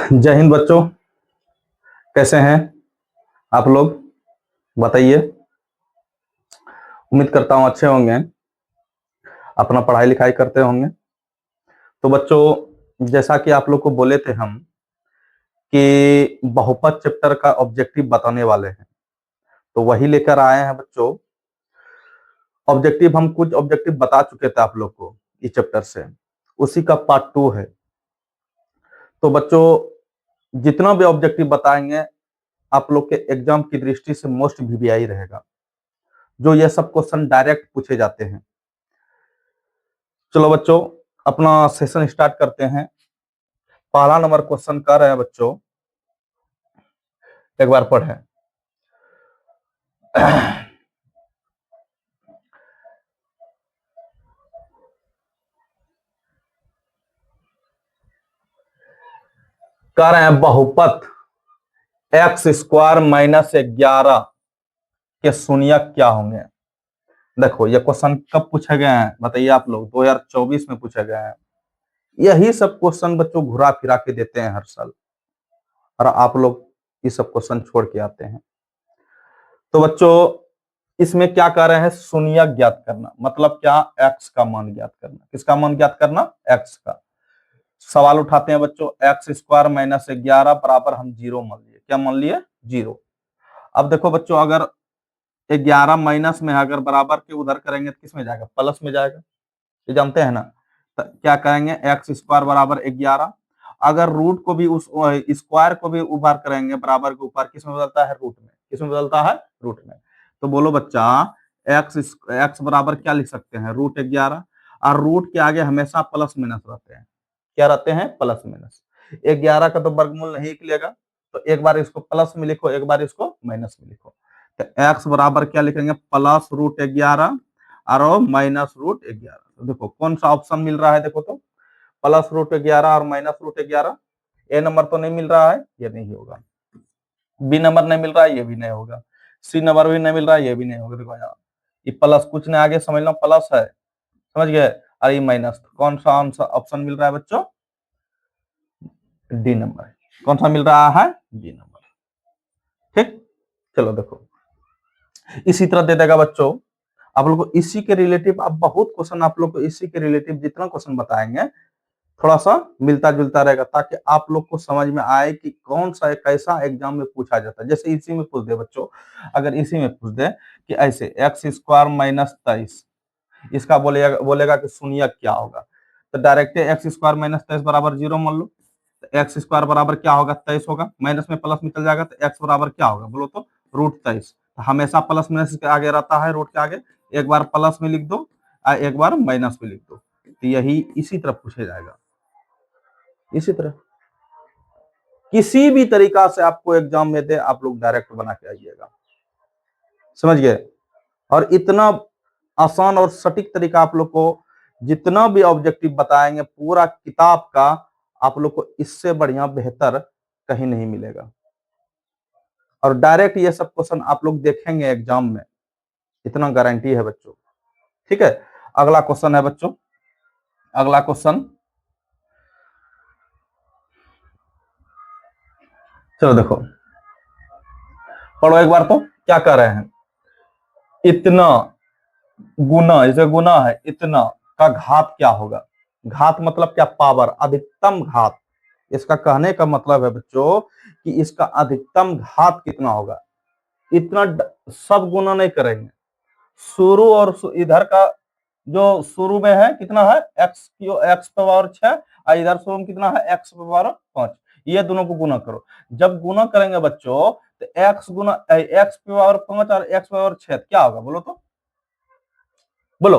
जय हिंद बच्चों, कैसे हैं आप लोग? बताइए। उम्मीद करता हूं अच्छे होंगे, अपना पढ़ाई लिखाई करते होंगे। तो बच्चों, जैसा कि आप लोग को बोले थे हम कि बहुपद चैप्टर का ऑब्जेक्टिव बताने वाले हैं, तो वही लेकर आए हैं बच्चों। ऑब्जेक्टिव हम कुछ ऑब्जेक्टिव बता चुके थे आप लोग को इस चैप्टर से, उसी का पार्ट 2 है। तो बच्चों, जितना भी ऑब्जेक्टिव बताएंगे आप लोग के एग्जाम की दृष्टि से मोस्ट वीवीआई रहेगा, जो ये सब क्वेश्चन डायरेक्ट पूछे जाते हैं। चलो बच्चों, अपना सेशन स्टार्ट करते हैं। पहला नंबर क्वेश्चन कर रहे हैं बच्चों, एक बार पढ़ें। कर रहे हैं बहुपद x² - 11 के शून्यक क्या होंगे। देखो, ये क्वेश्चन कब पूछे गए हैं बताइए आप लोग? 2024 में पूछे गए हैं। यही सब क्वेश्चन बच्चों घुरा फिरा के देते हैं हर साल, और आप लोग ये सब क्वेश्चन छोड़ के आते हैं। तो बच्चों, इसमें क्या कर रहे हैं? शून्यक ज्ञात करना, मतलब क्या? x का मान ज्ञात करना। किसका मान ज्ञात करना? x का। सवाल उठाते हैं बच्चों, x² - 11 बराबर हम 0 मान लिए। क्या मान लिए? 0। अब देखो बच्चों, अगर 11 माइनस में है, अगर बराबर के उधर करेंगे तो किस में जाएगा? प्लस में जाएगा। ये जानते हैं ना? तो क्या करेंगे? x² बराबर 11। अगर रूट को भी, उस स्क्वायर को भी उभार करेंगे बराबर के ऊपर, किस में बदलता है? रूट में। किस में बदलता है? रूट में। तो बोलो बच्चा, x बराबर क्या लिख सकते हैं? √11। और रूट के आगे हमेशा प्लस माइनस रहते हैं। क्या रहते हैं? Plus minus. 11 का तो वर्गमूल नहीं निकलेगा, तो एक बार इसको प्लस में लिखो, एक बार इसको माइनस में लिखो। तो x बराबर क्या लिखेंगे? प्लस √11 और माइनस √11। तो देखो कौन सा ऑप्शन मिल रहा है, देखो तो, प्लस √11 और माइनस √11। ए नंबर तो नहीं मिल रहा है, ये नहीं होगा। बी नंबर नहीं मिल रहा है, ये भी नहीं होगा। सी नंबर भी नहीं मिल रहा है, ये भी नहीं होगा। देखो यहाँ ये प्लस कुछ नहीं, आगे समझ लो प्लस है, समझ गए? और ये माइनस। कौन सा ऑप्शन मिल रहा है बच्चों? D number. कौन सा मिल रहा है? D number. ठीक, चलो देखो, इसी तरह दे देगा बच्चों आप लोग को इसी के रिलेटिव। अब बहुत क्वेश्चन आप लोग को इसी के रिलेटिव जितना क्वेश्चन बताएंगे थोड़ा सा मिलता जुलता रहेगा, ताकि आप लोग को समझ में आए कि कौन सा कैसा एग्जाम में पूछा जाता है। जैसे इसी में पूछ दे बच्चों, अगर इसी में पूछ दे कि ऐसे x² - 23, इसका बोलेगा कि शून्यक क्या होगा, तो डायरेक्ट x² - 23 बराबर 0 मान लो। तो x² बराबर क्या होगा? 23 होगा। माइनस में प्लस निकल जाएगा, तो x बराबर क्या होगा बोलो तो? √23। तो हमेशा प्लस माइनस के आगे रहता है, रूट के आगे। एक बार प्लस में लिख दो और एक बार माइनस में लिख दो। तो यही इसी तरह पूछे जाएगा। इसी तरह किसी भी तरीका से आपको एग्जाम में दे, आप लोग डायरेक्ट बना के आइएगा, समझ गए? और इतना आसान और सटीक तरीका आप लोग को जितना भी ऑब्जेक्टिव बताएंगे पूरा किताब का, आप लोग को इससे बढ़िया बेहतर कहीं नहीं मिलेगा। और डायरेक्ट ये सब क्वेश्चन आप लोग देखेंगे एग्जाम में, इतना गारंटी है बच्चों। ठीक है, अगला क्वेश्चन है बच्चों। अगला क्वेश्चन, चलो देखो, पढ़ो एक बार। तो क्या कर रहे हैं? इतना गुना, इसे गुना है, इतना का घात क्या होगा? घात मतलब क्या? पावर, अधिकतम घात। इसका कहने का मतलब है बच्चों कि इसका अधिकतम घात कितना होगा। इतना सब गुना नहीं करेंगे। शुरू और इधर का जो शुरू में है कितना है? x⁴ और इधर शुरू में कितना है? x⁵ ये दोनों को गुना करो। जब गुना करेंगे बच्चों तो x गुना x⁵ और x⁵ क्या होगा बोलो तो? बोलो।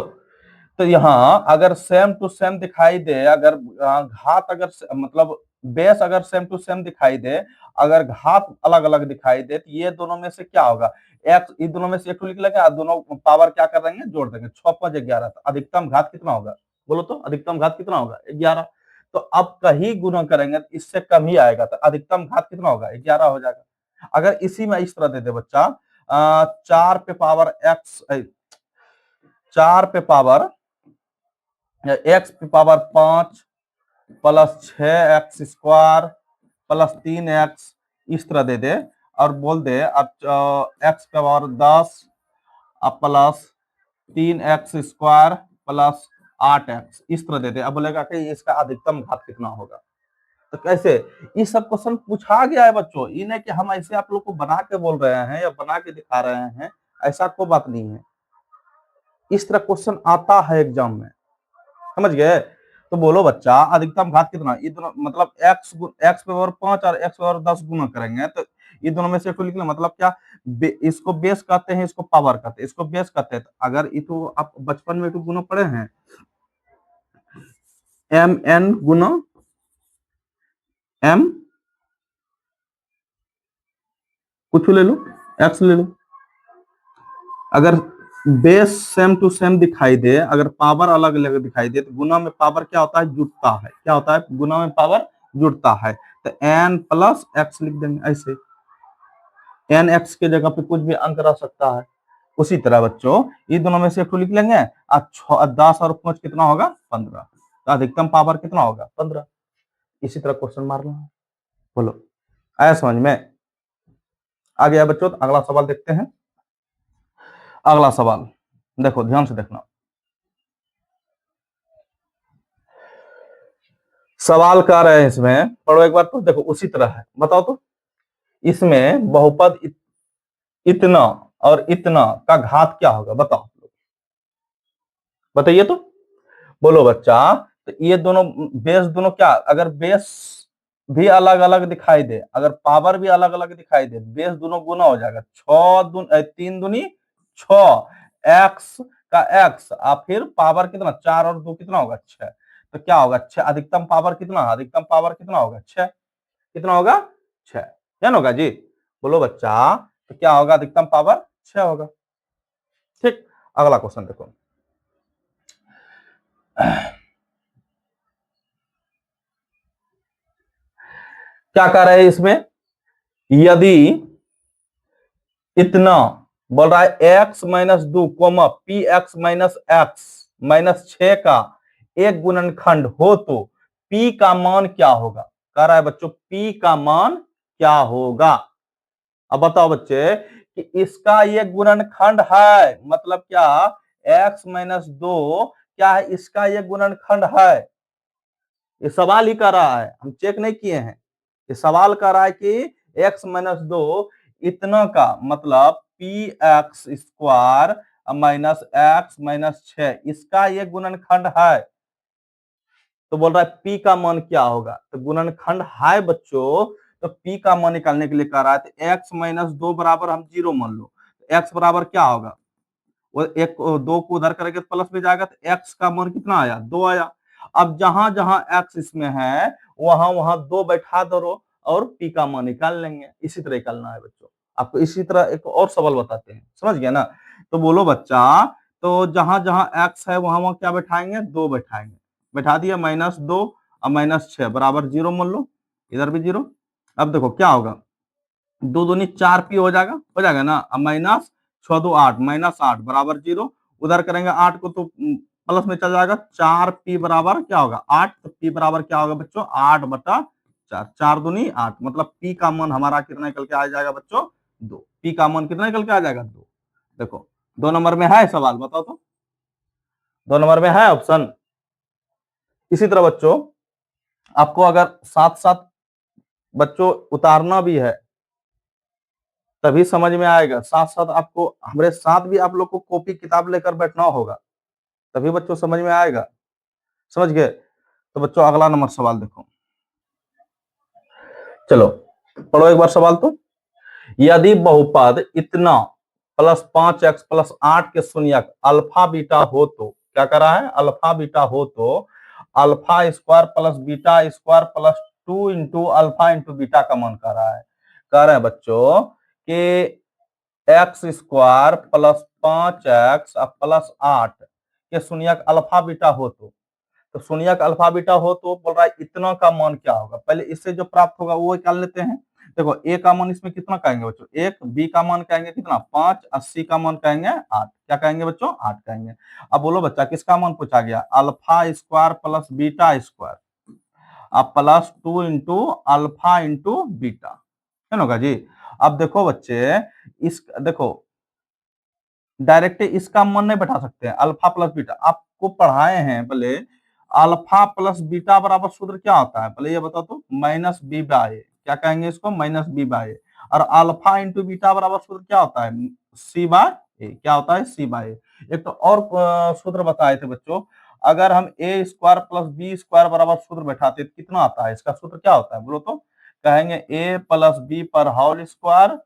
तो यहाँ अगर सेम टू सेम दिखाई दे, अगर घात अगर मतलब बेस अगर सेम टू सेम दिखाई दे, अगर घात अलग अलग दिखाई दे, तो ये दोनों में से क्या होगा? एक्स, इन दोनों में से एक लिख लेंगे, दोनों पावर क्या कर देंगे? जोड़ देंगे। 6×5 = 11। तो अधिकतम घात कितना होगा बोलो तो? अधिकतम घात कितना होगा? 11। तो अब कहीं गुना करेंगे तो इससे कम ही आएगा, तो अधिकतम घात कितना होगा? 11 हो जाएगा। अगर इसी में इस तरह दे दे बच्चा, 4 पे पावर x, 4 पे power x⁵ plus 6x² plus 3x इस तरह दे दे और बोल दे अब x का पावर 10 अब प्लस 3x² प्लस 8x इस तरह दे दे। अब बोलेगा कि इसका अधिकतम घात कितना होगा। तो कैसे ये सब क्वेश्चन पूछा गया है बच्चों, ये नहीं कि हम ऐसे आप लोग को बना के बोल रहे हैं या बना के दिखा रहे हैं, ऐसा कोई बात नहीं है। इस तरह क्वेश्चन आता है एग्जाम में, समझ गए। तो बोलो बच्चा अधिकतम घात कितना, ये दोनों मतलब x पे पावर 5 और x पे पावर 10 गुना करेंगे तो ये दोनों में से एक लिख लो। मतलब क्या, इसको बेस कहते हैं, इसको पावर कहते हैं, इसको बेस कहते हैं। तो अगर ये तो आप बचपन में तो गुना पढ़े हैं, mn गुना m कुछ ले लो, x ले लो। अगर बेस सेम टू सेम दिखाई दे, अगर पावर अलग अलग दिखाई दे, तो गुना में पावर क्या होता है, जुड़ता है। क्या होता है, गुना में पावर जुड़ता है। तो n प्लस x लिख देंगे ऐसे, n x के जगह पे कुछ भी अंक रह सकता है। उसी तरह बच्चों ये दोनं में से एक लिख लेंगे। 10 और 5 कितना होगा, 15। तो अधिकतम पावर कितना होगा, 15। इसी तरह क्वेश्चन मारना है। बोलो आया समझ में। आ गया बच्चों। तो अगला सवाल देखते हैं। अगला सवाल देखो, ध्यान से देखना। सवाल क्या रहे इसमें, पढ़ो एक बार तो। देखो उसी तरह है, बताओ तो। इसमें बहुपद इतना और इतना का घात क्या होगा, बताओ, बताइए तो। बोलो बच्चा। तो ये दोनों बेस दोनों क्या, अगर बेस भी अलग अलग दिखाई दे, अगर पावर भी अलग अलग दिखाई दे, बेस दोनों गुना हो जाएगा। 3 दूनी 6 x का x, और फिर पावर कितना, 4 और 2 कितना होगा, 6। तो क्या होगा, 6। अधिकतम पावर कितना, अधिकतम पावर कितना होगा, 6। कितना होगा, 6। क्या होगा जी, बोलो बच्चा। तो क्या होगा, अधिकतम पावर 6 होगा। ठीक, अगला क्वेश्चन देखो। क्या कह रहे हैं इसमें, यदि इतना बोल रहा है x minus 2 comma p x minus x minus 6 का एक गुणनखंड हो तो p का मान क्या होगा। कह रहा है बच्चों p का मान क्या होगा। अब बताओ बच्चे कि इसका ये गुणनखंड है, मतलब क्या, x माइनस 2 क्या है, इसका ये गुणनखंड है। ये सवाल ही कर रहा है, हम चेक नहीं किए हैं। ये सवाल कर रहा है कि x माइनस 2 इतना का मतलब P x square minus x minus 6 इसका ये गुणनखंड है। तो बोल रहा है p का मान क्या होगा। तो गुणनखंड है बच्चों, तो p का मान निकालने के लिए कह रहा है। तो x माइनस 2 बराबर हम 0 मान लो। x बराबर क्या होगा, वो एक 2 को उधर करेंगे तो प्लस में जाएगा। तो x का मान कितना आया, 2 आया। अब जहां जहां x इसमें है वहां वहां 2 बैठा दो और p का मान निकाल लेंगे। इसी तरह निकालना है बच्चों। आपको इसी तरह एक और सवाल बताते हैं, समझ गया ना। तो बोलो बच्चा, तो जहां जहां x है वहां वहां क्या बैठाएंगे, 2 बैठाएंगे। बैठा दिया, -2 और -6 बराबर 0 मान लो। इधर भी 0। अब देखो क्या होगा, 2 दूनी 4 p हो जाएगा ना। अब माइनस 6 2 8 -8 बराबर 0। उधर करेंगे 8 को तो प्लस में चल जाएगा। 4p बराबर क्या होगा, 8। तो p बराबर क्या होगा बच्चों, 8/4। 4 दूनी 8, मतलब p का मान हमारा कितना निकल के आ जाएगा बच्चों, 2। p का मान कितना निकल के आ जाएगा, 2। देखो 2 नंबर में है सवाल, बताओ तो। 2 नंबर में है ऑप्शन। इसी तरह बच्चों आपको अगर साथ साथ बच्चों उतारना भी है तभी समझ में आएगा। साथ साथ आपको हमारे साथ भी आप लोग को कॉपी किताब लेकर बैठना होगा, तभी बच्चों समझ में आएगा। समझ गए। तो बच्चों अगला नंबर सवाल देखो, चलो पढ़ो एक बार सवाल तो। यदि बहुपद इतना प्लस 5x प्लस 8 के शून्यक अल्फा बीटा हो तो, क्या कर रहा है, अल्फा बीटा हो तो alpha square plus beta square plus 2 into alpha into beta का मान कर रहा है। कह रहे हैं बच्चों कि x square plus 5x plus 8 के शून्यक अल्फा बीटा हो तो शून्यक अल्फा बीटा हो तो बोल रहा है इतना का मान क्या होगा। पहले इससे जो प्राप्त होगा वो निकाल लेते हैं। देखो ए का मान इसमें कितना कहेंगे बच्चों, 1। बी का मान कहेंगे कितना, 5। 80 का मान कहेंगे 8। क्या कहेंगे बच्चों, 8 कहेंगे। अब बोलो बच्चा किसका मान पूछा गया, alpha square plus beta square. अब +2 इंटू अल्फा इंटू बीटा, है ना जी। अब देखो बच्चे, इस देखो डायरेक्ट इसका मन नहीं बैठा सकते हैं, अल्फा प्लस बीटा आपको पढ़ाए हैं पहले। अल्फा प्लस बीटा बराबर सूत्र क्या होता है पहले ये बताओ तो, माइनस बी बाय ए, क्या कहेंगे इसको, माइनस बी बाय ए। और अल्फा इंटू बीटा बराबर सूत्र क्या होता है, सी बाय ए, क्या होता है, सी बाय ए। एक तो और सूत्र बताए थे बच्चों, अगर हम ए स्क्वायर प्लस बी स्क्वायर बराबर सूत्र बैठाते तो कितना आता है, इसका सूत्र क्या होता है बोलो तो, कहेंगे ए प्लस बी पर होल स्क्वायर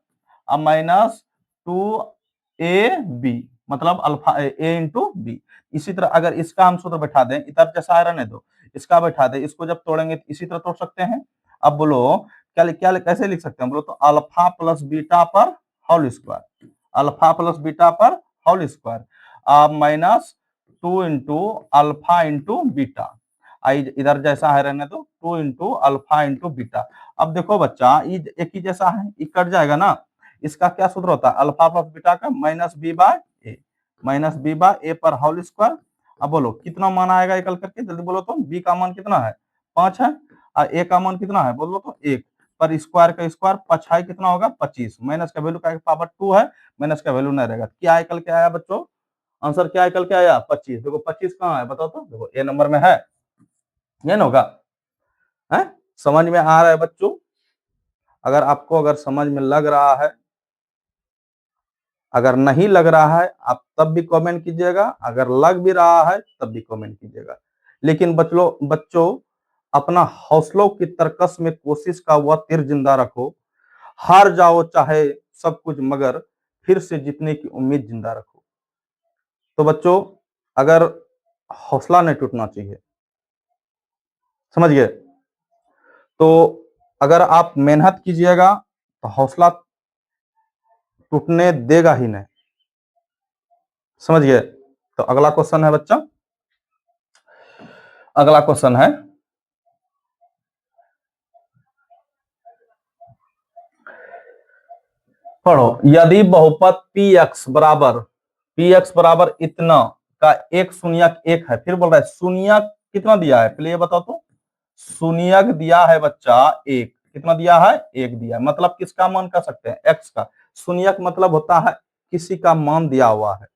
माइनस 2ab, मतलब अल्फा ए इंटू बी। इसी तरह अगर इसका हम सूत्र बैठा दें, इधर जैसा रहने दो, इसका बैठा दे, इसको जब तोड़ेंगे तो इसी तरह तोड़ सकते हैं। अब बोलो क्या क्या कैसे लिख सकते हैं, बोलो तो अल्फा प्लस बीटा पर whole square, alpha plus beta पर whole square minus 2 into alpha into beta, आई इधर जैसा है रहने दो, 2 इंटू अल्फा इंटू बीटा। अब देखो बच्चा ये एक ही जैसा है, ये कट जाएगा ना, इसका क्या सूत्र होता है, अल्फा प्लस बीटा का माइनस बी बाय ए, माइनस बी बाय ए पर होल स्क्वायर। अब बोलो कितना मान आएगा निकल करके, जल्दी बोलो तो, बी का मान कितना है 5 है, और ए का मान कितना है बोलो तो 1, पर स्क्वायर का स्क्वायर पछाई कितना होगा 25, माइनस का वैल्यू का पावर 2 है, माइनस का वैल्यू नहीं रहेगा। क्या निकल के आया बच्चों, आंसर क्या निकल के आया 25। देखो 25 कहाँ है बताओ तो, देखो ए नंबर में है, ये ना होगा है। समझ में आ रहा है बच्चों, अगर आपको अगर समझ में लग रहा है, अगर नहीं लग रहा है आप तब भी कमेंट कीजिएगा, अगर लग भी रहा है तब भी कमेंट कीजिएगा। लेकिन बच्चों अपना हौसलों की तरकस में कोशिश का वह तीर जिंदा रखो, हार जाओ चाहे सब कुछ मगर फिर से जीतने की उम्मीद जिंदा रखो। तो बच्चों अगर हौसला नहीं टूटना चाहिए, समझ गए, तो अगर आप मेहनत कीजिएगा तो हौसला टूटने देगा ही नहीं, समझ गए। तो अगला क्वेश्चन है बच्चा, अगला क्वेश्चन है, पढ़ो, यदि बहुपद पी एक्स बराबर इतना का एक शून्यक एक है, फिर बोल रहा है शून्यक कितना दिया है पहले ये बताओ तो, शून्यक दिया है बच्चा एक, कितना दिया है एक दिया है, मतलब किसका मान कर सकते हैं एक्स का। शून्यक मतलब होता है किसी का मान दिया हुआ है,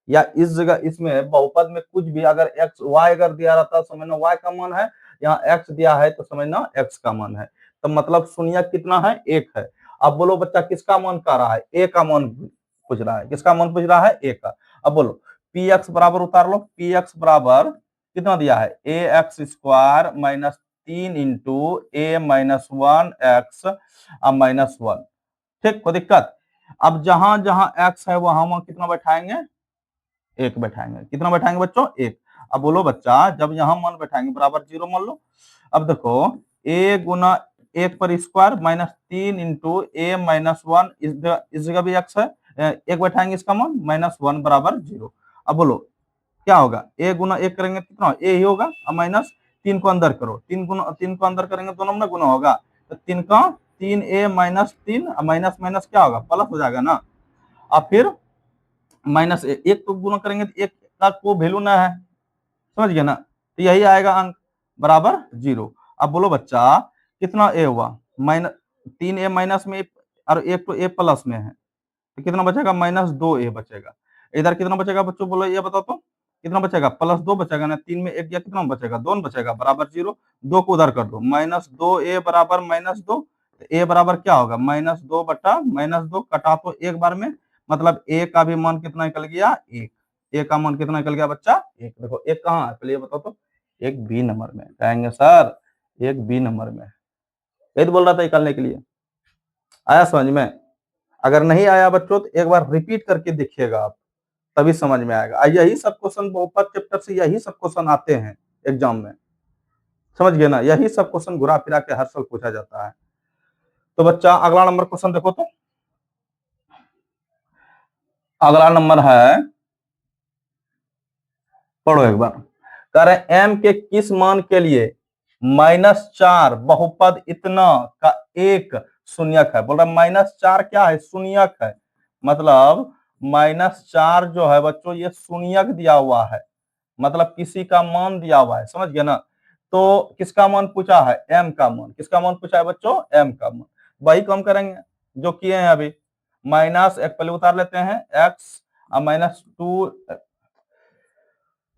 या इस जगह इसमें बहुपद में कुछ भी अगर एक्स वाई अगर दिया रहता तो समझना वाई का मान है, यहाँ एक्स दिया है तो समझना एक्स का मान है, तो मतलब शून्यक कितना है एक है। अब बोलो बच्चा किसका मान कह रहा है, ए का मान पूछ रहा है, किसका मान पूछ रहा है ए का। अब बोलो पी एक्स बराबर उतार लो, पी एक्स बराबर कितना दिया है a x square minus 3 into A minus 1 x minus 1, ठीक, कोई दिक्कत। अब जहां जहां एक्स है वहां वहां कितना बैठाएंगे एक बैठाएंगे, कितना बैठाएंगे बच्चों एक। अब बोलो बच्चा जब यहाँ मान बैठाएंगे बराबर 0 मान लो। अब देखो ए गुना एक पर स्क्वायर माइनस 3 इंटू ए माइनस 1, इस जगह भी एक्स है, एक बैठाएंगे इसका मान माइनस 1 बराबर 0। अब बोलो क्या होगा, ए गुना एक करेंगे कितना ए ही होगा, अब माइनस 3 को अंदर करो, 3 को अंदर करेंगे दोनों में गुना होगा, तो 3 का 3 ए माइनस 3, माइनस माइनस क्या होगा प्लस हो जाएगा ना। अब फिर माइनस एक तो गुना करेंगे तो एक का कोई वैल्यू ना है, समझ गए ना, तो यही आएगा अंक बराबर 0। अब बोलो बच्चा कितना ए हुआ, माइनस 3 ए माइनस में और एक तो ए प्लस में है, तो कितना बचेगा माइनस 2 ए बचेगा। इधर कितना बचेगा बच्चों बोलो ये बताओ तो, कितना बचेगा प्लस 2 बचेगा ना, 3 में 1 गया कितना बचेगा 2 बचेगा बराबर 0। 2 को उधर कर दो, माइनस 2 ए बराबर माइनस 2, तो ए बराबर क्या होगा माइनस 2 बटा माइनस 2, कटा तो एक बार में, मतलब ए का भी मान कितना निकल गया एक, ए का मान कितना निकल गया बच्चा एक। देखो एक कहाँ है पहले ये बताओ तो, एक बी नंबर में, कहेंगे सर एक बी नंबर में, यही तो बोल रहा था निकालने के लिए। आया समझ में, अगर नहीं आया बच्चों तो एक बार रिपीट करके देखिएगा आप, तभी समझ में आएगा। यही सब क्वेश्चन बहुपद चैप्टर से यही सब क्वेश्चन आते हैं एग्जाम में, समझ गए ना, यही सब क्वेश्चन घुरा फिरा के हर साल पूछा जाता है। तो बच्चा अगला नंबर क्वेश्चन देखो तो, अगला नंबर है, पढ़ो एक बार, कह रहे एम के किस मान के लिए -4 बहुपद इतना का एक शून्यक है। बोल रहा -4 क्या है शून्यक है, मतलब -4 जो है बच्चों ये शून्यक दिया हुआ है, मतलब किसी का मान दिया हुआ है, समझ गए ना। तो किसका मान पूछा है, m का मान। किसका मान पूछा है बच्चों, m का मान। वही को हम करेंगे जो किए हैं अभी। माइनस एक पहले उतार लेते हैं x माइनस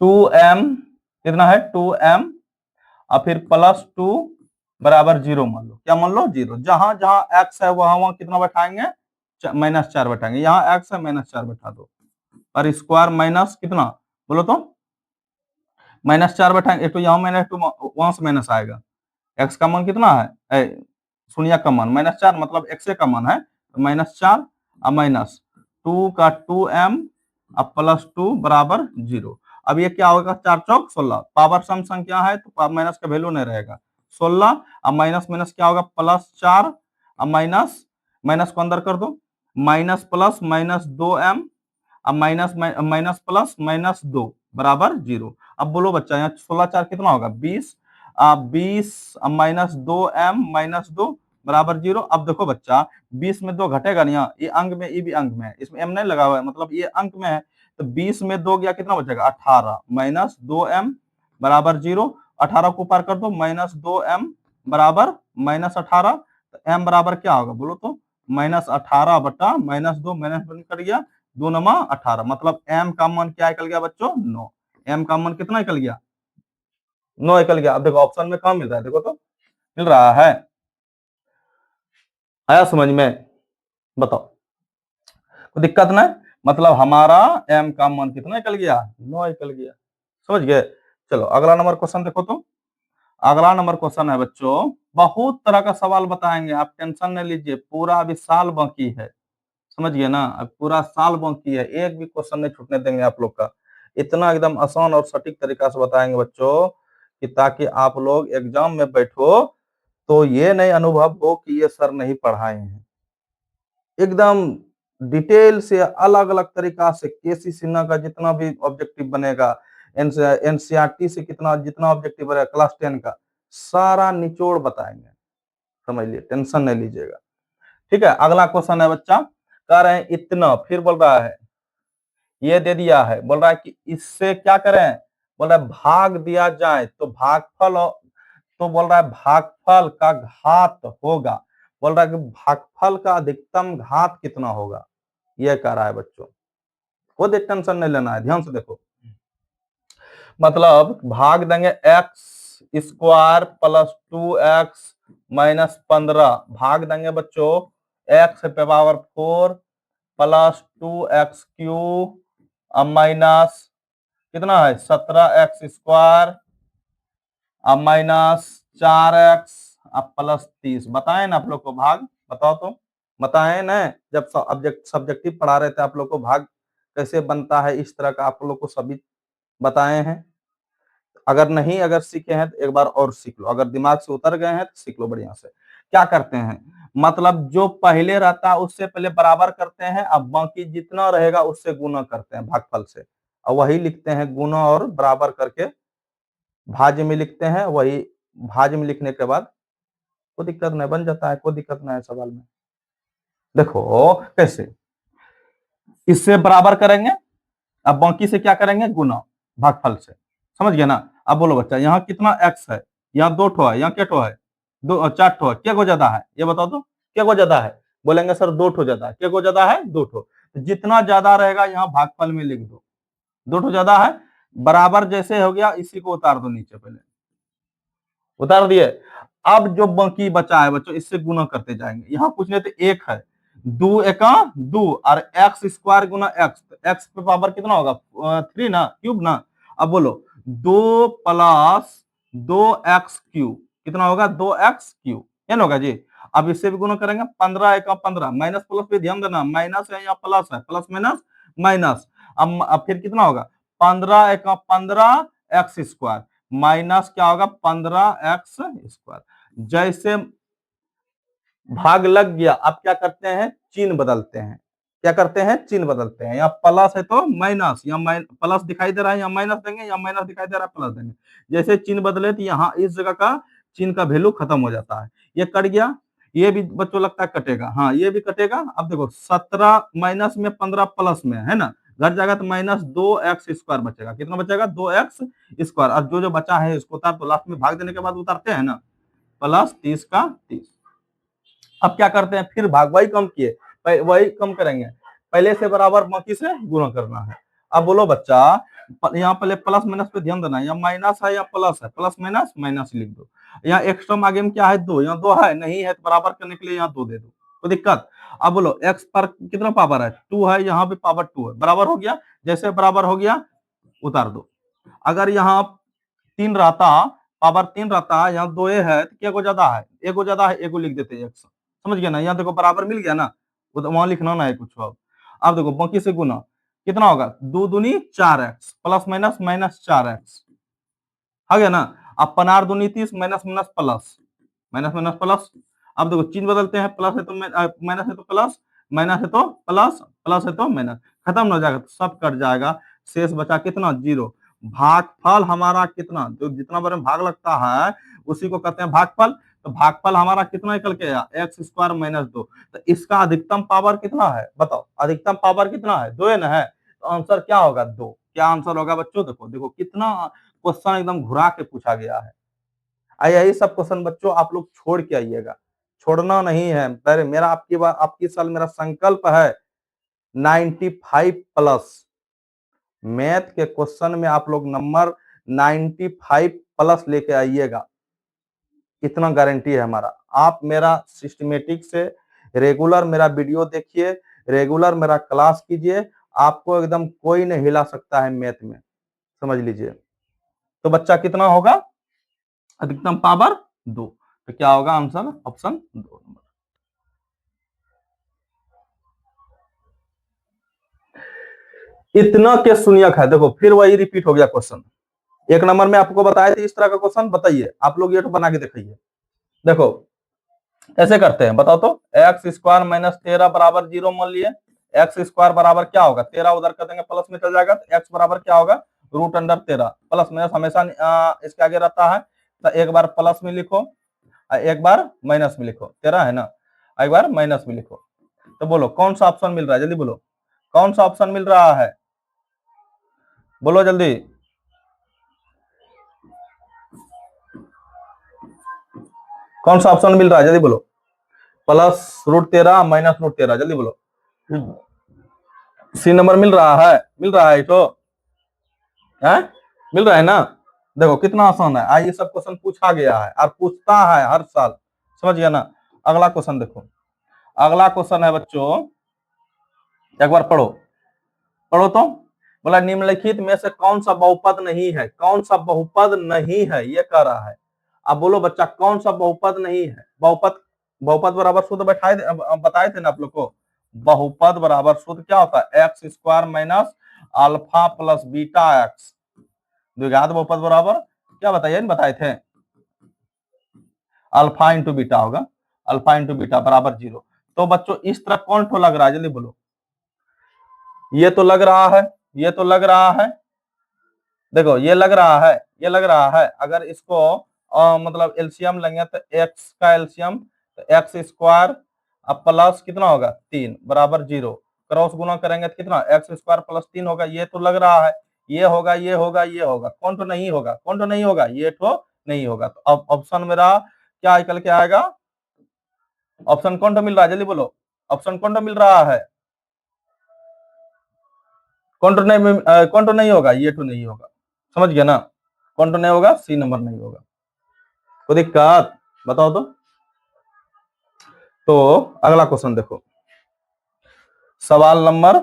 2m कितना है 2m और फिर प्लस 2 बराबर 0 मान लो। क्या मान लो, 0। जहां जहां x है वहां वहां कितना बैठाएंगे, -4 बैठाएंगे। यहाँ x है -4 बैठा दो और स्क्वायर माइनस कितना बोलो तो, -4 बैठाएंगे। एक तो यहाँ माइनस 2 वहां से माइनस आएगा। x का मान कितना है, शून्य का मान -4 मतलब x का मान है तो -4 और माइनस 2 का 2m और प्लस 2 बराबर 0। अब ये क्या होगा, 4 चौक 16, पावर सम संख्या है तो माइनस का वैल्यू नहीं रहेगा। 16 और माइनस माइनस क्या होगा, +4 और माइनस माइनस को अंदर कर दो, माइनस प्लस माइनस 2m और माइनस माइनस प्लस -2 बराबर 0। अब बोलो बच्चा यहाँ 16 4 कितना होगा, 20 20 माइनस 2m माइनस 2 बराबर 0। अब देखो बच्चा 20 में 2 घटेगा नहीं, ये अंक में, ये भी अंक में है, इसमें m नहीं लगा हुआ है मतलब ये अंक में है। तो 20 में 2 गया कितना बचेगा, 18 माइनस 2m बराबर 0। 18 को पार कर दो, -2m बराबर -18। तो m बराबर क्या होगा बोलो तो, -18 बटा -2 माइनस कट गया, 2 नमा 18 मतलब m का मान क्या निकल गया बच्चों, 9। m का मान कितना निकल गया, 9 निकल गया। अब देखो ऑप्शन में कहाँ मिल रहा है, देखो तो मिल रहा है, आया समझ में, बताओ कोई दिक्कत नहीं। मतलब हमारा m का मान कितना निकल गया, 9 निकल गया। समझ गए। चलो अगला नंबर क्वेश्चन देखो तो। अगला नंबर क्वेश्चन है बच्चों, बहुत तरह का सवाल बताएंगे, आप टेंशन नहीं लीजिए, पूरा अभी साल बाकी है। समझ गए ना, अब पूरा साल बाकी है, एक भी क्वेश्चन नहीं छूटने देंगे आप लोग का। इतना एकदम आसान और सटीक तरीका से बताएंगे बच्चों कि ताकि आप लोग एग्जाम में बैठो तो ये नहीं अनुभव हो कि ये सर नहीं पढ़ाए हैं। एकदम डिटेल से अलग अलग तरीका से केसी सिन्हा का जितना भी ऑब्जेक्टिव बनेगा, एनसीईआरटी से कितना जितना ऑब्जेक्टिव बनेगा क्लास 10 का, सारा निचोड़ बताएंगे। समझ लिए, टेंशन नहीं लीजिएगा। ठीक है, अगला क्वेश्चन है बच्चा, कह रहे हैं इतना, फिर बोल रहा है ये दे दिया है, बोल रहा है कि इससे क्या करें, बोल रहा है भाग दिया जाए तो भागफल, तो बोल रहा है भागफल का घात होगा। बोल रहा है कि भागफल का अधिकतम घात कितना होगा, ये कह रहा है बच्चों। खुद टेंशन नहीं लेना है, ध्यान से देखो। मतलब भाग देंगे x square plus 2x minus 15, भाग देंगे बच्चों x पे पावर 4 प्लस 2x³ माइनस कितना है 17x square minus 4x plus 30। बताएं ना आप लोग को भाग, बताओ तो, बताएं ना। जब सब्जेक्टिव पढ़ा रहे थे आप लोग को भाग कैसे बनता है, इस तरह का आप लोग को सभी बताए हैं। अगर नहीं, अगर सीखे हैं तो एक बार और सीख लो, अगर दिमाग से उतर गए हैं तो सीख लो बढ़िया से। क्या करते हैं, मतलब जो पहले रहता है उससे पहले बराबर करते हैं, अब बाकी जितना रहेगा उससे गुना करते हैं भागफल से, और वही लिखते हैं गुना और बराबर करके भाज्य में लिखते हैं। वही भाज्य में लिखने के बाद कोई दिक्कत नहीं, बन जाता है, कोई दिक्कत नहीं है सवाल में। देखो कैसे, इससे बराबर करेंगे, अब बाकी से क्या करेंगे, गुना भागफल से। समझ गया ना। अब बोलो बच्चा यहाँ कितना x है, यहाँ 2 ठो है, यहाँ क्या ठो है, 4 ठो है, क्या को ज्यादा है ये बताओ तो, क्या को ज्यादा है, बोलेंगे सर 2 ठो ज्यादा है, क्या को ज्यादा है 2 ठो। जितना ज्यादा रहेगा यहाँ भागफल में लिख दो, 2 ठो ज्यादा है, बराबर जैसे हो गया इसी को उतार दो नीचे, पहले उतार दिए। अब जो बाकी बचा है बच्चों इससे गुना करते जाएंगे, यहाँ पूछने तो 1 है, 2 एका 2 और x स्क्वायर गुना x, x पे पावर कितना होगा 3 ना, क्यूब ना। अब बोलो 2 प्लस 2x³ कितना होगा, 2x³ क्या होगा जी। अब इससे भी गुना करेंगे, 15 एका 15, माइनस प्लस पे ध्यान देना, माइनस है या प्लस है, प्लस माइनस माइनस। अब फिर कितना होगा 15 एका 15 एक्स स्क्वायर माइनस क्या होगा 15x²। जैसे भाग लग गया, अब क्या करते हैं चिन्ह बदलते हैं, क्या करते हैं चिन्ह बदलते हैं। यहाँ प्लस है तो माइनस, यहाँ प्लस दिखाई दे रहा है यहाँ माइनस देंगे, यहाँ माइनस दिखाई दे रहा है प्लस देंगे। जैसे चिन्ह बदले तो यहाँ इस जगह का चिन्ह का वैल्यू खत्म हो जाता है, ये कट गया, ये भी बच्चों लगता है कटेगा, हाँ ये भी कटेगा। अब देखो 17 माइनस में 15 प्लस में है ना, घट जाएगा तो -2x² बचेगा। कितना बचेगा? 2x²। और जो जो बचा है इसको उतार, तो लास्ट में भाग देने के बाद उतारते हैं ना, +30 का 30। अब क्या करते हैं, फिर भाग वही कम किए, वही कम करेंगे, पहले से बराबर बाकी से गुणा करना है। अब बोलो बच्चा, यहाँ पहले प्लस माइनस पे ध्यान देना, या माइनस है या प्लस है, प्लस माइनस माइनस लिख दो। यहाँ एक्स टर्म आगे में क्या है? 2, यहाँ 2 है, नहीं है तो बराबर करने के लिए यहाँ 2 दे दो, तो दिक्कत। अब बोलो एक्स पर कितना पावर है? 2 है, यहाँ पे पावर 2 है, बराबर हो गया। जैसे बराबर हो गया उतार दो। अगर यहाँ 3 रहता, पावर 3 रहता, यहाँ 2 है तो क्या को ज्यादा है? एक को ज्यादा है, एक को लिख देते हैं एक्स। समझ गया ना? यहाँ देखो बराबर मिल गया ना, वहां लिखना ना है कुछ। अब देखो बाकी से गुना कितना होगा? 2 दूनी 4x, plus minus minus 4x, आ गया ना। अब 15 दूनी 30, minus minus plus, minus minus plus. अब देखो चिन्ह बदलते हैं, प्लस है तो माइनस है तो प्लस, माइनस है तो प्लस, प्लस है तो माइनस, खत्म हो जाएगा, तो सब कट जाएगा। शेष बचा कितना? 0। भागफल हमारा कितना? जो जितना बार में भाग लगता है उसी को कहते हैं भागफल। तो भागफल हमारा कितना निकल के आया? x² - 2। तो इसका अधिकतम पावर कितना है बताओ? अधिकतम पावर कितना है? 2 है ना है, तो आंसर क्या होगा? 2। क्या आंसर होगा बच्चों? देखो देखो कितना क्वेश्चन एकदम घुरा के पूछा गया है। यही सब क्वेश्चन बच्चों आप लोग छोड़ के आइएगा, छोड़ना नहीं है। पहले मेरा आपकी बार आपकी साल मेरा संकल्प है 95+। मैथ के क्वेश्चन में आप लोग नंबर 95+ लेके आइएगा, इतना गारंटी है हमारा। आप मेरा सिस्टमेटिक से रेगुलर मेरा वीडियो देखिए, रेगुलर मेरा क्लास कीजिए, आपको एकदम कोई नहीं हिला सकता है मैथ में, समझ लीजिए। तो बच्चा कितना होगा? अधिकतम पावर 2। तो क्या होगा आंसर? Option 2 number. इतना के शून्यक है, देखो फिर वही रिपीट हो गया क्वेश्चन। 1 नंबर में आपको बताए थे इस तरह का क्वेश्चन, बताइए आप लोग ये तो बना के दिखाइए। देखो ऐसे करते हैं, बताओ तो। x² - 13 बराबर 0 मान लिए। x² बराबर क्या होगा? 13 उधर कर देंगे, प्लस में चल जाएगा, तो x बराबर क्या होगा? √13। प्लस माइनस हमेशा इसके आगे रहता है, तो एक बार प्लस में लिखो, एक बार माइनस में लिखो। 13 है ना, एक बार माइनस में लिखो। तो बोलो कौन सा ऑप्शन मिल रहा है? जल्दी बोलो, कौन सा ऑप्शन मिल रहा है? बोलो जल्दी। कौन सा ऑप्शन मिल रहा है? जल्दी बोलो। +√13 -√13, जल्दी बोलो। सी नंबर मिल रहा है? मिल रहा है तो है? मिल रहा है ना? देखो कितना आसान है। ये सब क्वेश्चन पूछा गया है और पूछता है हर साल, समझ गया ना। अगला क्वेश्चन देखो, अगला क्वेश्चन है बच्चों, एक बार पढ़ो, पढ़ो तो। बोला निम्नलिखित में से कौन सा बहुपद नहीं है? कौन सा बहुपद नहीं है ये कह रहा है। अब बोलो बच्चा कौन सा बहुपद नहीं है? बहुपद, बहुपद बराबर सूत्र बैठाए बताए थे ना आप लोग को। बहुपद बराबर सूत्र क्या होता है? x² - alpha + beta x। द्विघात बहुपद बराबर क्या बताइए? बताए थे अल्फा इंटू बीटा होगा, अल्फा इंटू बीटा बराबर 0। तो बच्चों इस तरह कौन ठो लग रहा है? जल्दी बोलो। ये तो लग रहा है, ये तो लग रहा है, देखो ये लग रहा है, ये लग रहा है। अगर इसको मतलब एलसीएम लेंगे तो x का एलसीएम तो x² अब प्लस कितना होगा? 3 बराबर 0। क्रॉस गुना करेंगे तो कितना? x² + 3 होगा। ये तो लग रहा है, ये होगा, ये होगा, ये होगा। कौन तो नहीं होगा? कौन तो नहीं होगा? ये तो नहीं होगा। तो अब ऑप्शन मेरा क्या निकल के आएगा? ऑप्शन कौन तो मिल रहा है? जल्दी बोलो, ऑप्शन कौन तो मिल रहा है? कौन तो नहीं होगा? ये तो नहीं होगा, समझ गया ना। कौन तो नहीं होगा? सी नंबर नहीं होगा। कोई दिक्कत? बताओ तो अगला क्वेश्चन देखो, सवाल नंबर,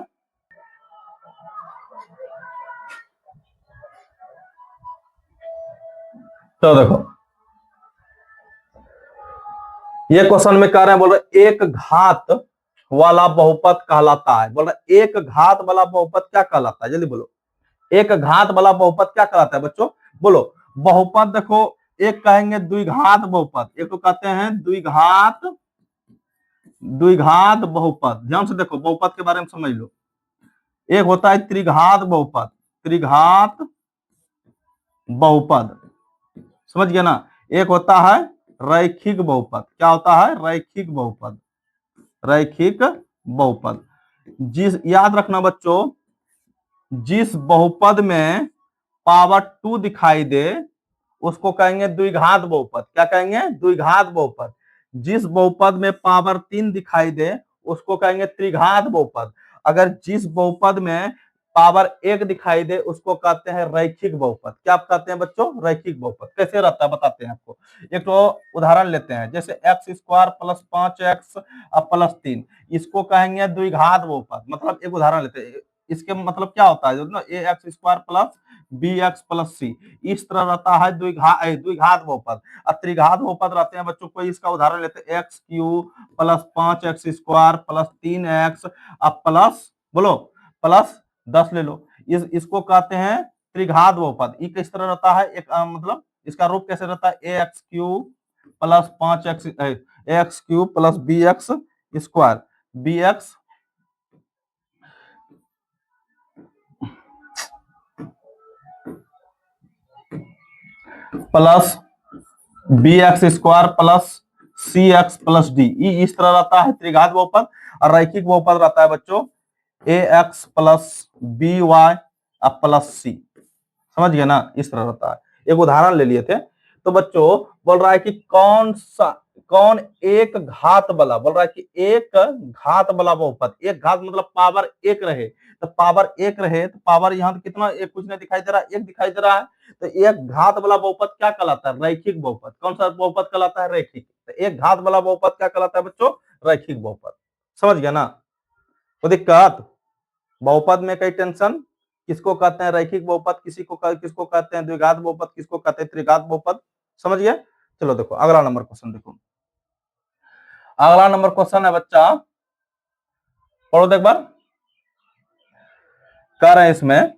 तो देखो ये क्वेश्चन में कह रहे हैं, बोल रहे एक घात वाला बहुपद कहलाता है। बोल रहे एक घात वाला बहुपद क्या कहलाता है? जल्दी बोलो, एक घात वाला बहुपद क्या कहलाता है बच्चों? बोलो। बहुपद देखो, एक कहेंगे द्विघात बहुपद, एक तो कहते हैं द्विघात, द्विघात बहुपद। ध्यान से देखो, बहुपद के बारे में समझ लो। एक होता है त्रिघात बहुपद, त्रिघात बहुपद, समझ गया ना। एक होता है रैखिक बहुपद। क्या होता है? रैखिक बहुपद, रैखिक बहुपद। जिस याद रखना बच्चों, जिस बहुपद में पावर 2 दिखाई दे उसको कहेंगे द्विघात बहुपद। क्या कहेंगे? द्विघात बहुपद। जिस बहुपद में पावर 3 दिखाई दे उसको कहेंगे त्रिघात बहुपद। अगर जिस बहुपद में पावर 1 दिखाई दे उसको कहते हैं रैखिक बहुपद। क्या आप कहते हैं बच्चों? रैखिक बहुपद। कैसे रहता है बताते हैं आपको। एक तो उदाहरण लेते हैं, जैसे x square plus 5x plus 3, इसको कहेंगे द्विघात बहुपद। मतलब एक उदाहरण लेते हैं, इसके मतलब क्या होता है ना, a x square plus b x plus c, इस तरह रहता है द्विघात बहुपद। और त्रिघात बहुपद रहते हैं बच्चों। कोई इसका उदाहरण लेते हैं, x cube plus 5x square plus 3x अब प्लस बोलो प्लस 10 ले लो, इसको कहते हैं त्रिघात बहुपद। ये किस तरह रहता है? एक मतलब इसका रूप कैसे रहता है? A x cube plus 5x a x cube plus b x square, b x plus b x square plus c x plus d, इस तरह रहता है त्रिघात बहुपद। और रैखिक बहुपद रहता है बच्चों a x plus b y plus c. समझ गए ना? इस तरह रहता है। एक उदाहरण ले लिए थे। तो बच्चों बोल रहा है कि कौन एक घात वाला, बोल रहा है कि एक घात वाला बहुपद, एक घात मतलब पावर एक रहे, तो पावर एक रहे तो पावर यहाँ तो कितना, एक कुछ नहीं दिखाई दे रहा, एक दिखाई दे रहा है। तो एक घात वाला बहुपद क्या कहलाता है? रैखिक बहुपद। कौन सा बहुपद कहलाता है? रैखिक। तो एक घात वाला बहुपद क्या कहलाता है बच्चों? रैखिक बहुपद। समझ गया ना? तो दिक्कत बहुपद में कई टेंशन। किसको कहते हैं रैखिक बहुपद, किसको कहते हैं द्विघात बहुपद, किसको कहते हैं त्रिघात बहुपद। समझ गए? चलो देखो अगला नंबर क्वेश्चन देखो। अगला नंबर क्वेश्चन है बच्चा, पढ़ो तो एक बार। कह रहे हैं इसमें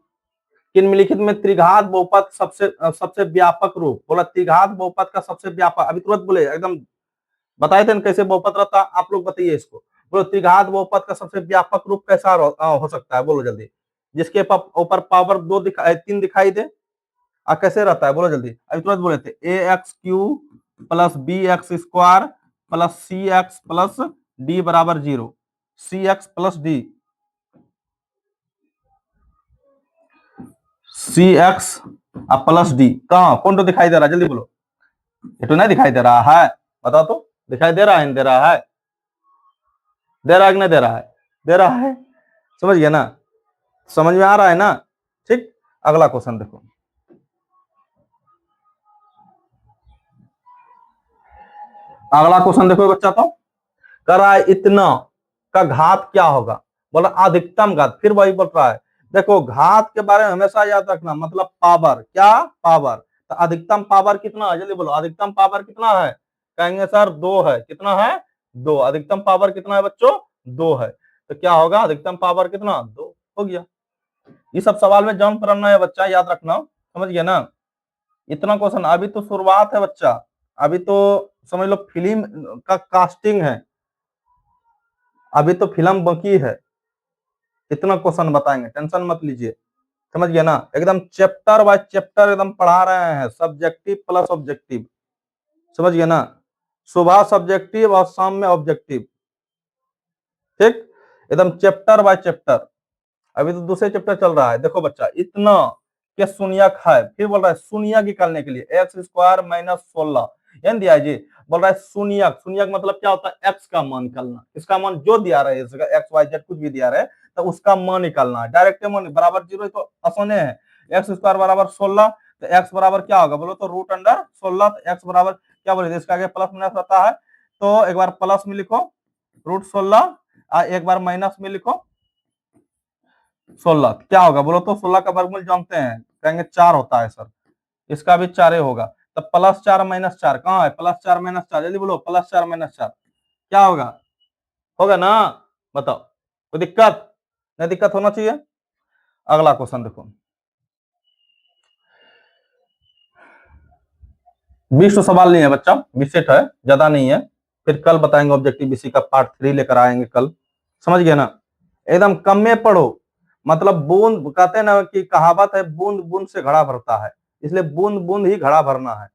कि निम्नलिखित में त्रिघात बहुपद सबसे व्यापक रूप, बोला त्रिघात बहुपद का सबसे व्यापक, अभी तुरंत बोले एकदम बताए थे ना कैसे बहुपद रहता, आप लोग बताइए इसको। बोलो त्रिघात बहुपद का सबसे व्यापक रूप कैसा हो सकता है? बोलो जल्दी। जिसके ऊपर पावर 3 दिखाई दे, कैसे रहता है? बोलो जल्दी। अभी तुरंत बोले थे a x cube plus b x square plus c x plus d बराबर 0, c x plus d, c x plus d. कहा कौन तो दिखाई दे रहा है? जल्दी बोलो। ये तो नहीं दिखाई दे रहा है, बताओ तो। दिखाई दे रहा है? नहीं दे रहा है? दे रहा है कि नहीं दे रहा है? दे रहा है। समझ गया ना? समझ में आ रहा है ना? ठीक। अगला क्वेश्चन देखो। अगला क्वेश्चन देखो बच्चा। तो कर रहा है इतना का घात क्या होगा? बोला अधिकतम घात। फिर वही बोल रहा है। देखो घात के बारे में हमेशा याद रखना, मतलब पावर। क्या? पावर। तो अधिकतम पावर कितना है? जल्दी बोलो। अधिकतम पावर कितना है? कहेंगे सर 2 है। कितना है? 2। अधिकतम पावर कितना है बच्चों? 2 है। तो क्या होगा? अधिकतम पावर कितना? 2 हो गया। ये सब सवाल में जंप करना है बच्चा, याद रखना। समझ गया ना? इतना क्वेश्चन अभी तो शुरुआत है बच्चा, अभी तो समझ लो फिल्म का कास्टिंग है, अभी तो फिल्म बाकी है। इतना क्वेश्चन बताएंगे, टेंशन मत लीजिए। समझ गया ना? एकदम चैप्टर बाय चैप्टर एकदम पढ़ा रहे हैं, सब्जेक्टिव प्लस ऑब्जेक्टिव। समझ गया ना? सुबह सब्जेक्टिव और शाम में ऑब्जेक्टिव। ठीक, एकदम चैप्टर बाय चैप्टर। अभी तो दूसरे चैप्टर चल रहा है। देखो बच्चा इतना क्या शून्यक है, फिर बोल रहा है शून्यक निकालने के लिए एक्स स्क्वायर माइनस 16 यानी दिया है जी। बोल रहा है शून्यक, शून्यक मतलब क्या होता है? एक्स का मान निकालना। इसका मान जो दिया रहे, एक्स वाई जेड कुछ भी दिया रहे तो उसका मान निकालना है। डायरेक्ट मान बराबर 0 तो आसाने है। एक्स स्क्वायर बराबर 16, तो एक्स बराबर क्या होगा बोलो तो रूट अंडर 16। तो एक्स बराबर क्या बोले, इसका आगे प्लस माइनस रहता है, तो एक बार प्लस में लिखो रूट 16, एक बार माइनस में लिखो 16। क्या होगा बोलो तो? 16 का वर्गमूल जानते हैं, कहेंगे 4 होता है सर। इसका भी 4 होगा। तो प्लस 4 माइनस 4 कहाँ है? प्लस 4 माइनस 4, जल्दी बोलो। प्लस 4 माइनस 4 क्या होगा? होगा ना? बताओ। कोई दिक्कत? नहीं दिक्कत होना चाहिए। अगला क्वेश्चन देखो। 20 तो सवाल नहीं है बच्चा, 20 सेट है, ज्यादा नहीं है। फिर कल बताएंगे ऑब्जेक्टिव बीसी का पार्ट 3 लेकर आएंगे कल। समझ गए ना? एकदम कम में पढ़ो। मतलब बूंद, कहते हैं ना कि कहावत है बूंद बूंद से घड़ा भरता है, इसलिए बूंद बूंद ही घड़ा भरना है।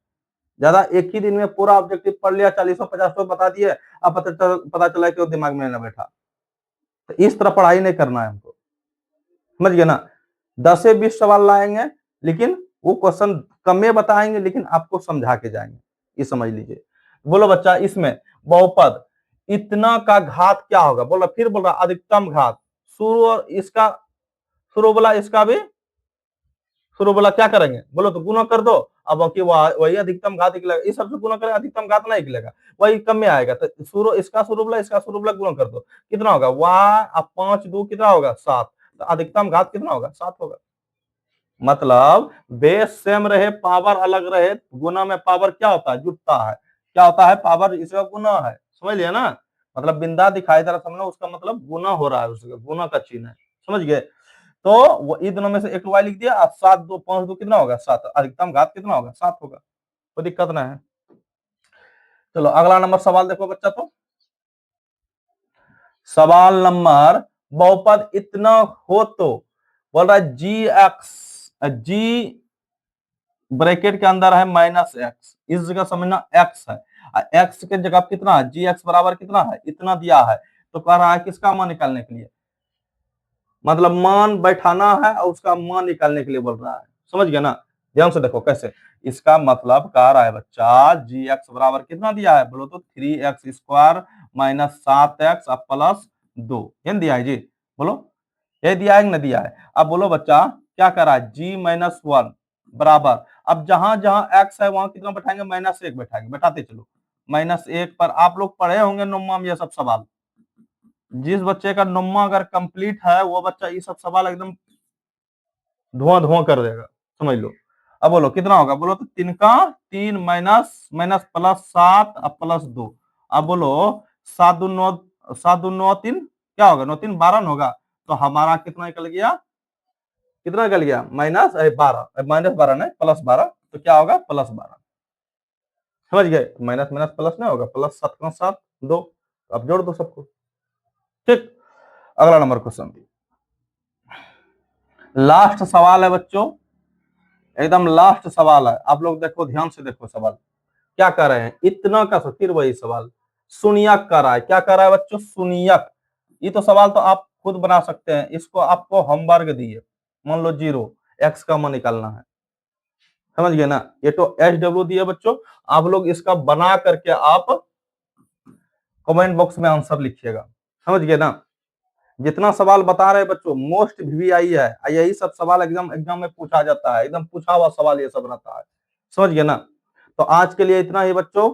ज्यादा एक ही दिन में पूरा ऑब्जेक्टिव पढ़ लिया, 40-50 तो बता दिए, अब पता चला कि वो दिमाग में न बैठा। तो इस तरह पढ़ाई नहीं करना है हमको। समझ गए ना? 10 से 20 सवाल लाएंगे, लेकिन वो क्वेश्चन कम में बताएंगे, लेकिन आपको समझा के जाएंगे, ये समझ लीजिए। बोलो बच्चा, इसमें बहुपद इतना का घात क्या होगा? बोला, फिर बोल रहा अधिकतम घात, शुरू और इसका शुरू बोला, इसका भी शुरू बोला, क्या करेंगे? बोलो तो गुना कर दो। अब कि वही अधिकतम घात निकलेगा, इस सबसे गुना करें, अधिकतम घात नहीं निकलेगा, वही कम में आएगा। तो शुरू इसका शुरू बोला, इसका शुरू बोला, गुना कर दो, कितना होगा? वाह, अब 5 2 कितना होगा? 7। तो अधिकतम घात कितना होगा? 7 होगा। मतलब बेस सेम रहे, पावर अलग रहे, गुना में पावर क्या होता है? जुटता है। क्या होता है? पावर इसका गुना है, समझ लिया ना? मतलब बिंदा दिखाई दे रहा, समझना, उसका मतलब गुना हो रहा है, उसका गुना का चिन्ह है, समझ गए? तो वो इन दोनों में से एक वाई लिख दिया। अब 7 2 5 2 कितना होगा? 7। अधिकतम घात कितना होगा? 7 होगा। कोई दिक्कत ना है। चलो अगला नंबर सवाल देखो बच्चा। तो सवाल नंबर, बहुपद इतना हो तो बोल रहा है जी एक्स, जी ब्रैकेट के अंदर है -x, इस जगह समझना x है, x के जगह कितना है? जी एक्स बराबर कितना है? इतना दिया है। तो कह रहा है किसका मान निकालने के लिए, मतलब मान बैठाना है और उसका मान निकालने के लिए बोल रहा है, समझ गया ना? ध्यान से देखो कैसे। इसका मतलब कह रहा है बच्चा, जी एक्स बराबर कितना दिया है? बोलो तो 3x² -7x अब +2, ये दिया है जी। बोलो, ये दिया है कि नहीं दिया है? अब बोलो बच्चा, क्या कर रहा है? g-1 बराबर, अब जहां जहां x है वहां कितना बैठाएंगे? -1 बैठाएंगे, बैठाते चलो। -1 पर आप लोग पढ़े होंगे नोम्मा में ये सब सवाल। जिस बच्चे का नोम्मा अगर कंप्लीट है, वो बच्चा ये सब सवाल एकदम धुआं धुआं कर देगा, समझ लो। अब बोलो कितना होगा? बोलो तो 3 का 3 माइनस माइनस +7 अब +2। अब बोलो 7 2 9, 7 2 9 3 क्या होगा? 9 3 12 होगा। तो हमारा कितना निकल गया? कितना निकल गया? -12, -12 नहीं, +12। तो क्या होगा? +12। समझ गए? माइनस माइनस प्लस नहीं होगा, +7 का 7 2। अब जोड़ दो सबको, ठीक। अगला नंबर क्वेश्चन, लास्ट सवाल है बच्चों, एकदम लास्ट सवाल है। आप लोग देखो, ध्यान से देखो सवाल क्या कर रहे हैं। इतना का फिर वही सवाल, शून्यक कर रहा है। क्या कर रहा है बच्चों? शून्यक। ये तो सवाल तो आप खुद बना सकते हैं, इसको आपको होमवर्क दिए, मान लो 0, x का मान निकालना है, समझ गए ना? ये तो SW दिए बच्चों, आप लोग इसका बना करके आप कमेंट बॉक्स में आंसर लिखिएगा, समझ गए ना? जितना सवाल बता रहे बच्चों, मोस्ट VVI है, यही सब सवाल एग्जाम एग्जाम में पूछा जाता है, एकदम पूछा हुआ सवाल ये सब रहता है, समझ गए ना? तो आज के लिए इतना ही बच्चों।